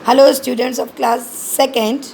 Hello, students of class 2nd.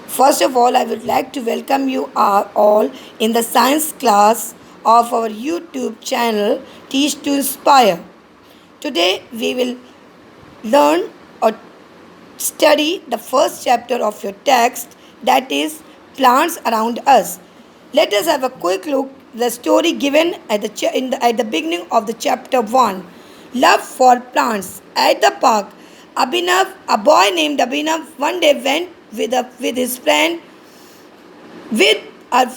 First of all, I would like to welcome you all in the science class of our YouTube channel Teach to Inspire. Today, we will learn or study the first chapter of your text, that is plants around us. Let us have a quick look the story given at the beginning of the chapter 1. Love for plants. At the park, a boy named Abhinav, one day went with a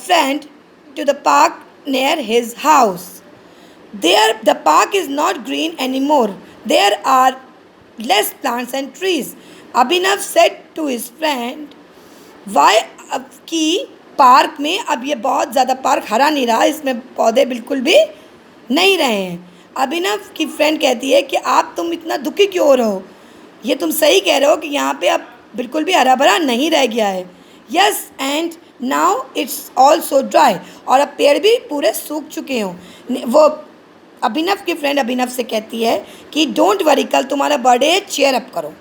friend to the park near his house. There, the park is not green anymore. There are less plants and trees. Abhinav said to his friend, वाई अब की park में अब ये बहुत ज़्यादा park हरा नहीं रहा, इसमें पौधे बिल्कुल भी नहीं रहे हैं. अभिनव की फ्रेंड कहती है कि आप तुम इतना दुखी क्यों हो रहे हो, ये तुम सही कह रहे हो कि यहाँ पे अब बिल्कुल भी हरा भरा नहीं रह गया है. Yes and now it's also dry, और अब पेड़ भी पूरे सूख चुके हों. वो अभिनव की फ्रेंड अभिनव से कहती है कि डोंट वरी, कल तुम्हारा बर्थडे है, चेयर अप करो.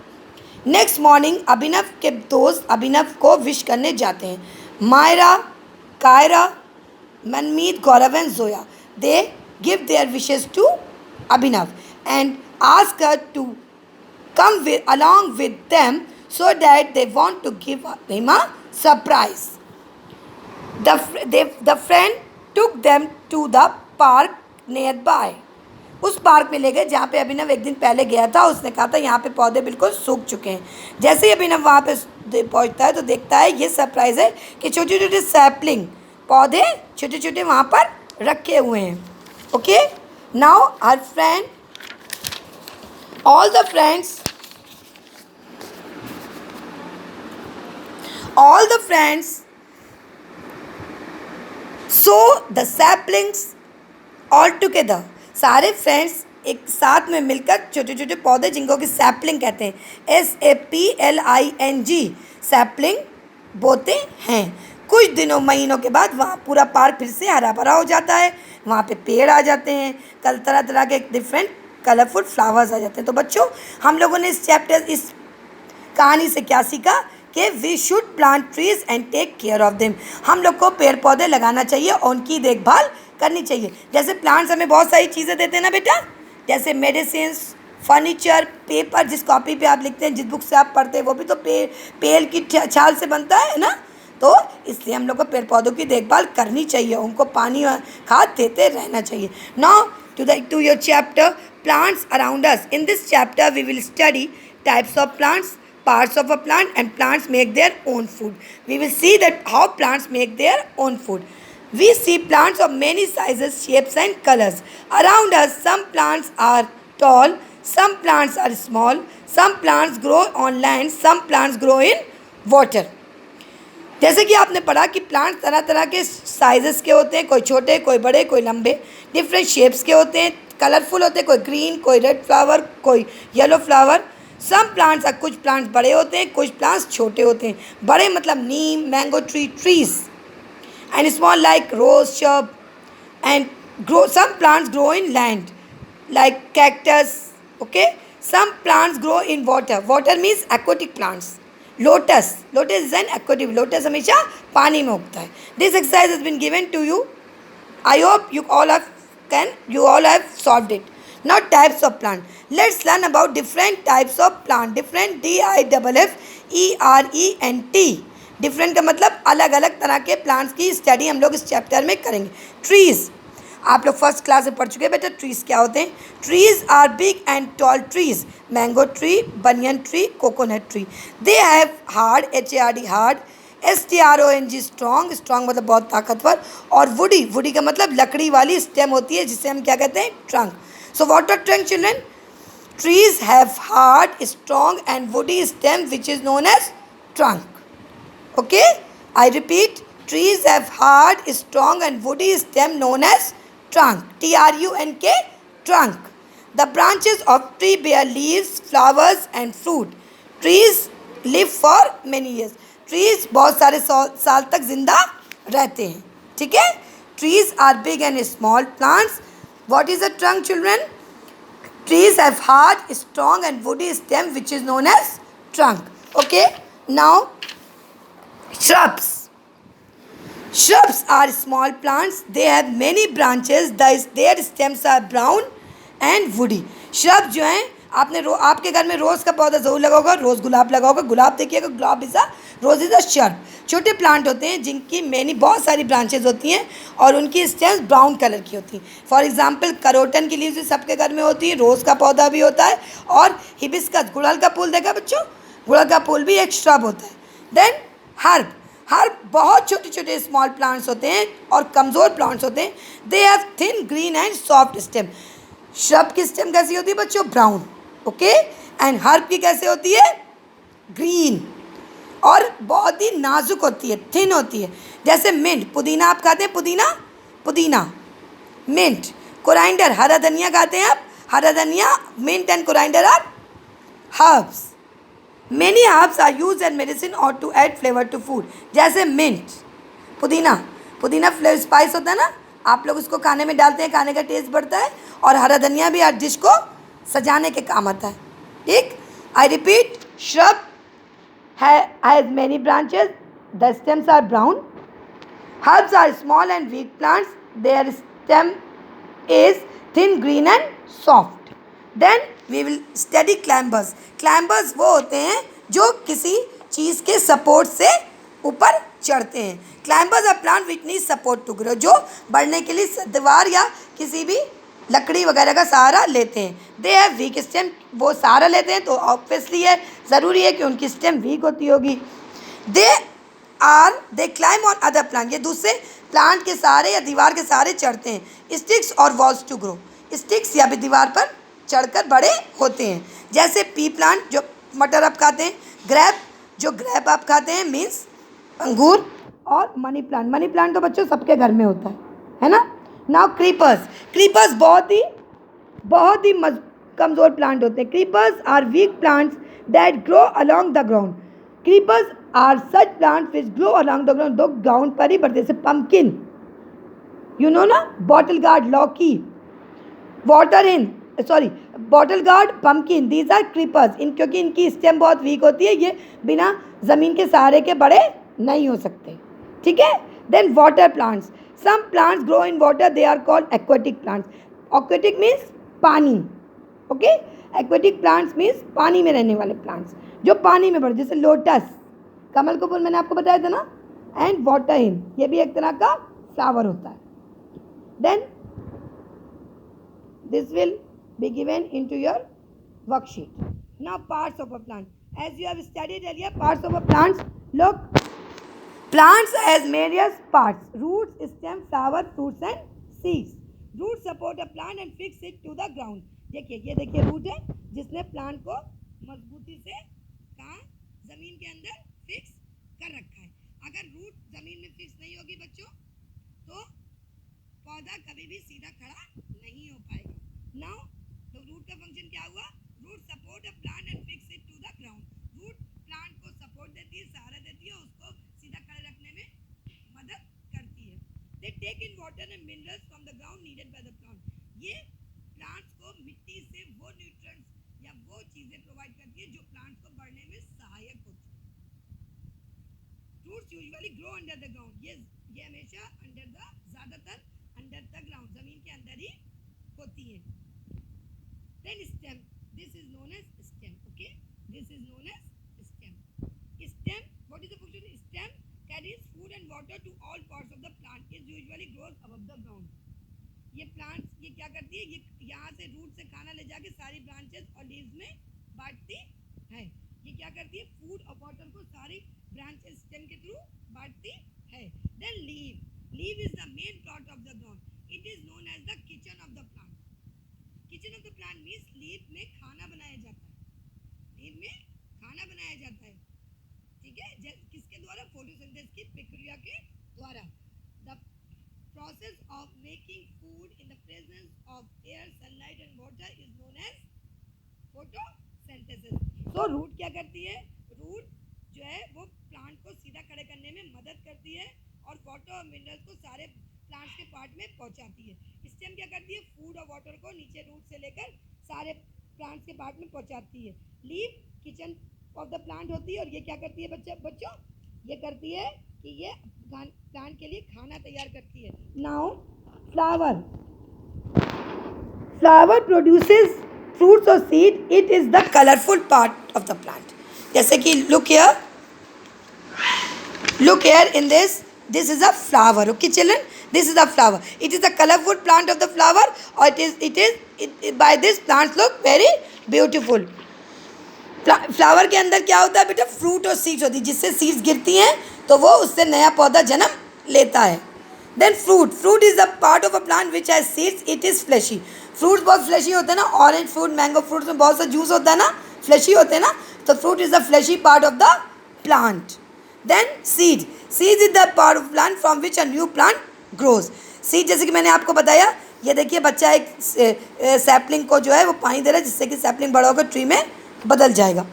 नेक्स्ट मॉर्निंग अभिनव के दोस्त अभिनव को विश करने जाते हैं. Myra, Kyra, Manmeet, Gaurav and Zoya. They give their wishes to Abhinav and ask her to come along with them so that they want to give him a surprise. The friend took them to the park nearby. उस park में ले गए जहाँ पे अभिनव एक दिन पहले गया था. उसने कहा था यहाँ पे पौधे बिल्कुल सूख चुके हैं. जैसे ही अभिनव वहाँ पे पहुँचता है तो देखता है ये सरप्राइज़ है कि छोटे छोटे सैपलिंग पौधे छोटे छोटे वहाँ पर रखे हुए हैं. Okay, now her friend all the friends saw the saplings all together. सारे फ्रेंड्स एक साथ में मिलकर छोटे छोटे पौधे जिनको कि सैपलिंग कहते हैं, SAPLING, सैपलिंग बोते हैं. कुछ दिनों महीनों के बाद वहाँ पूरा पार्क फिर से हरा भरा हो जाता है. वहाँ पे पेड़ आ जाते हैं, कल तरह तरह के डिफरेंट कलरफुल फ्लावर्स आ जाते हैं. तो बच्चों, हम लोगों ने इस कहानी से क्या सीखा कि we should plant trees and take care of them. हम लोग को पेड़ पौधे लगाना चाहिए और उनकी देखभाल करनी चाहिए. जैसे प्लांट्स हमें बहुत सारी चीज़ें देते हैं ना बेटा, जैसे मेडिसिन, फर्नीचर, पेपर, जिस कॉपी पे आप लिखते हैं, जिस बुक से आप पढ़ते हैं, वो भी तो पेड़ की छाल से बनता है ना. तो इसलिए हम लोग को पेड़ पौधों की देखभाल करनी चाहिए, उनको पानी और खाद देते रहना चाहिए. Now to your chapter plants around us. In this chapter we will study types of plants, parts of a plant, and plants make their own food. We will see that how plants make their own food. We see plants of many sizes, shapes and colors around us. Some plants are tall, some plants are small, some plants grow on land, some plants grow in water. जैसे कि आपने पढ़ा कि plant तरह तरह के sizes के होते हैं, कोई छोटे, कोई बड़े, कोई लंबे, डिफरेंट शेप्स के होते हैं, कलरफुल होते हैं, कोई ग्रीन, कोई रेड फ्लावर, कोई येलो फ्लावर. सम प्लांट्स, कुछ प्लांट्स बड़े होते हैं, कुछ प्लांट्स छोटे होते हैं. बड़े मतलब नीम, mango tree, trees, and small like rose, shrub, and some plants grow in land like cactus. Okay, some plants grow in water. Water means aquatic plants. Lotus is an aquatic. Lotus हमेशा पानी में उगता है. This exercise has been given to you. I hope you all have solved it. Now types of plant. Let's learn about different types of plant. Different, DIFFERENT. Different का मतलब अलग अलग तरह के प्लांट्स की स्टडी हम लोग इस चैप्टर में करेंगे. ट्रीज, आप लोग फर्स्ट क्लास में पढ़ चुके हैं बेटा. ट्रीज क्या होते हैं? Trees are big and tall trees. Mango tree, banyan tree, coconut tree. They have hard, HARD, hard, STRONG, strong. Strong मतलब बहुत ताकतवर. और वुडी का मतलब लकड़ी वाली स्टेम होती है, जिसे हम क्या कहते हैं? Trunk. So what are trunk children? Trees have hard, strong and woody stem which is known as trunk. Okay, I repeat, trees have hard, strong and woody stem known as trunk. TRUNK, trunk. The branches of tree bear leaves, flowers and fruit. Trees live for many years. Trees बहुत सारे साल तक जिंदा रहते हैं. ठीक है. Trees are big and small plants. What is a trunk, children? Trees have hard, strong and woody stem which is known as trunk. Okay, now shrubs. Shrubs are small plants. They have many branches. Their stems are brown and woody. Shrub जो हैं, आपके घर में रोज़ का पौधा ज़रूर लगा होगा, रोज़ गुलाब लगा होगा. गुलाब देखिएगा, गुलाब is a rose is a shrub. छोटे प्लांट होते हैं जिनकी बहुत सारी ब्रांचेज होती हैं और उनकी स्टेम्स ब्राउन कलर की होती हैं. फॉर एग्जांपल करोटन की लीव्स सबके घर में होती है, रोज़ का पौधा भी होता है, और हिबिस्कस, गुड़हल का फूल देखा बच्चों, गुड़हल का फूल भी एक श्रब होता है. Then herb. हर्ब बहुत छोटे छोटे स्मॉल प्लांट्स होते हैं और कमज़ोर प्लांट्स होते हैं. They have thin green and soft stem. Shrub की स्टेम कैसी होती है बच्चों? ब्राउन. ओके. एंड हर्ब की कैसे होती है? ग्रीन, और बहुत ही नाजुक होती है, थिन होती है. जैसे मिंट, पुदीना आप खाते हैं? पुदीना, मिंट. कोराइंडर, हरा धनिया खाते हैं आप? हरा धनिया, mint and coriander are herbs. Many herbs are used as medicine or to add flavor to food. जैसे मिंट, पुदीना फ्लेवर स्पाइस होता है ना, आप लोग उसको खाने में डालते हैं, खाने का टेस्ट बढ़ता है. और हरा धनिया भी हर डिश को सजाने के काम आता है. ठीक. I repeat, shrub has many branches. The stems are brown. Herbs are small and weak plants. Their stem is thin, green and soft. Then we will study clambers. Clambers वो होते हैं जो किसी चीज़ के सपोर्ट से ऊपर चढ़ते हैं. Clambers are plant which need support to grow. जो बढ़ने के लिए दीवार या किसी भी लकड़ी वगैरह का सहारा लेते हैं. They have week stem. वो सहारा लेते हैं तो ऑब्वियसली है, ज़रूरी है कि उनकी स्टेम वीक होती होगी. दे क्लाइम ऑन अदर प्लांट. ये दूसरे प्लांट के सहारे या दीवार के सहारे चढ़ते हैं. स्टिक्स और वॉल्स टू ग्रो. स्टिक्स या भी दीवार पर चढ़कर बड़े होते हैं. जैसे पी प्लांट, जो मटर आप खाते हैं. ग्रेप आप खाते हैं, मीन्स अंगूर. और मनी प्लांट तो बच्चों सबके घर में होता है ना. नाउ क्रीपर्स बहुत ही कमज़ोर प्लांट होते हैं. Creepers are weak plants that grow along the ground. Creepers are such plants which grow along the ground. दो ग्राउंड पर ही बढ़ते. जैसे पम्पकिन, यू नो ना, बॉटल गार्ड, लौकी, bottle gourd, pumpkin, these are creepers. क्योंकि इनकी स्टेम बहुत वीक होती है, ये बिना ज़मीन के सहारे के बड़े नहीं हो सकते. ठीक है. Then water plants. Some plants grow in water, they are called aquatic plants. Aquatic means पानी. ओके. एक्वेटिक प्लांट्स मीन्स पानी में रहने वाले प्लांट्स जो पानी में बढ़ते. जैसे लोटस, कमल का फूल मैंने आपको बताया था ना. एंड वाटर हिन, ये भी एक तरह का फ्लावर होता है. Then this will be given into your worksheet. Now parts of a plant. As you have studied earlier, parts of a plant. Look, plants has various parts: roots, stem, flower, fruits and seeds. Roots support a plant and fix it to the ground. ये देखिए root है जिसने plant को मजबूती से कहाँ जमीन के अंदर फिक्स कर रखा है. अगर रूट जमीन में फिक्स नहीं होगी बच्चों तो पौधा कभी भी सीधा खड़ा नहीं हो पाएगा. नाउ तो रूट का फंक्शन क्या हुआ? Root support a plant and fix it to the ground. Root plant को सपोर्ट देती है, सहारा देती है, उसको सीधा खड़ा रखने में मदद करती है. They take in water and minerals from the ground needed by the plant. ये प्लांट्स को मिट्टी से वो न्यूट्रिएंट्स या वो चीज़ें प्रोवाइड करती है जो प्लांट्स को बढ़ने में सहायक होती है. Roots usually grow under the ground. ये हमेशा ज़्यादातर अंडर द ग्राउंड, जमीन के अंदर ही होती है. Then stem. This is known as stem. Okay. This is known as stem. Stem. What is the function? Stem carries food and water to all parts of the plant. It usually grows above the ground. ये plants ये क्या करती है? ये यहाँ से root से खाना ले जाके सारी ब्रांचेस और लीव्स में बांटती है. ये क्या करती है? फूड और वाटर को सारी ब्रांचेस स्टेम के थ्रू बांटती है. Then leaf is the main part of the ground. It is known as the kitchen of the plant. Kitchen of the plant means leaf में खाना बनाया जाता है. लीफ में खाना बनाया जाता है. ठीक है. किसके द्वारा? फोटोसिंथेसिस की प्रक्रिया के द्वारा. The process of making food in the presence of air, sunlight and water is known as photosynthesis. So root क्या करती है? root जो है वो प्लांट को सीधा खड़े करने में मदद करती है और वाटर और मिनरल्स को सारे प्लांट्स के पार्ट में पहुंचाती है. स्टेम क्या करती है? फूड और वाटर को नीचे रूट से लेकर सारे प्लांट्स के पार्ट में पहुंचाती है. Leaf kitchen of the plant होती है, और ये क्या करती है बच्चों, ये करती है कि ये प्लांट के लिए खाना तैयार करती है. नाउ फ्लावर प्रोड्यूसेस फ्रूट्स और seed. It is the colourful part of the plant. जैसे कि look here in this is a flower. Okay children, this is a flower. It is the colorful plant of the flower, or it by this plants look very beautiful. Flower के अंदर क्या होता है बेटा, fruit और seeds होती है, जिससे सीड्स गिरती हैं तो वो उससे नया पौधा जन्म लेता है. Then fruit is the part of a plant which has seeds. It is fleshy. Fruits बहुत फ्लैशी होते हैं ना, ऑरेंज फ्रूट, मैंगो फ्रूट्स में बहुत सा जूस होता है ना, फ्लैशी होते हैं ना, तो fruit is the fleshy part of the plant. Then seed is the part of plant from which a new plant grows. Seed जैसे कि मैंने आपको बताया, ये देखिए बच्चा एक सैपलिंग को जो है वो पानी दे रहा है, जिससे कि सैपलिंग बड़ा होकर ट्री में बदल जाएगा.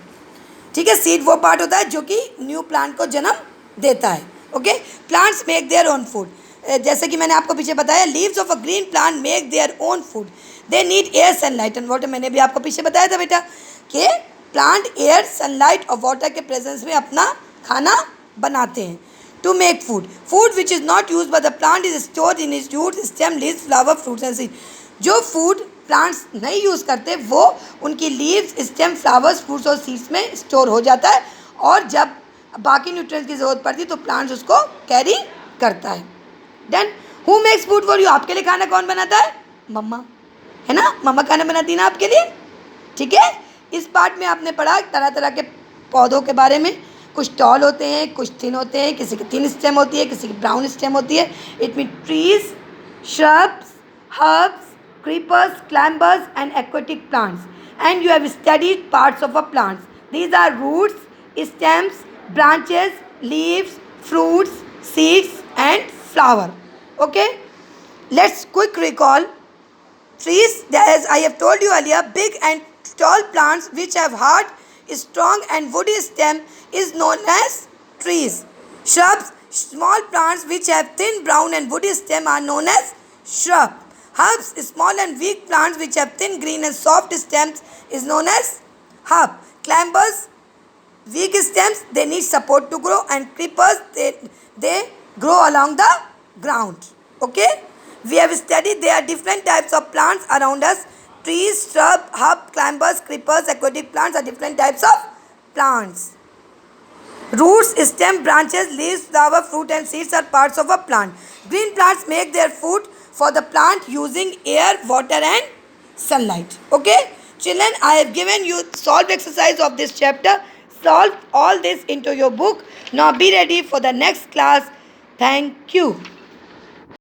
ठीक है, सीड वो पार्ट होता है जो कि न्यू प्लांट को जन्म देता है. Okay, plants make their own food. जैसे कि मैंने आपको पीछे बताया, leaves of a green plant make their own food. They need air, sunlight and water. मैंने भी आपको पीछे बताया था बेटा कि प्लांट एयर, सनलाइट और वाटर के प्रेजेंस में अपना खाना बनाते हैं. To make food which is not use by the plant is stored in its root, stem, leaves, flower, fruits and seed. जो फूड प्लांट्स नहीं यूज़ करते वो उनकी लीव्स, स्टेम, फ्लावर्स, फ्रूट्स और सीड्स में स्टोर हो जाता है, और जब बाकी न्यूट्रिएंट्स की ज़रूरत पड़ती है तो प्लांट्स उसको कैरी करता है. Then who makes food for you. आपके लिए खाना कौन बनाता है? मम्मा, है ना, मम्मा खाना बनाती है ना आपके लिए. ठीक है, इस पार्ट में आपने पढ़ा तरह तरह के पौधों के बारे में. कुछ टॉल होते हैं, कुछ थिन होते हैं, किसी की थिन स्टेम होती है, किसी की ब्राउन स्टेम होती है. It mean trees, shrubs, herbs, creepers, climbers and aquatic plants. And you have studied parts of a plant. These are roots, stems, branches, leaves, fruits, seeds and flower. Okay, let's quick recall. Trees, as I have told you earlier, big and tall plants which have hard, strong and woody stem is known as trees. Shrubs, small plants which have thin, brown and woody stem are known as shrub. Herbs, small and weak plants which have thin, green and soft stems is known as herb. Climbers, weak stems, they need support to grow, and creepers, they grow along the ground. Okay, we have studied there are different types of plants around us. Trees, shrub, herb, climbers, creepers, aquatic plants are different types of plants. Roots, stem, branches, leaves, flower, fruit and seeds are parts of a plant. Green plants make their food for the plant using air, water and sunlight. Okay, children, I have given you solved exercise of this chapter. Solve all this into your book. Now be ready for the next class. Thank you.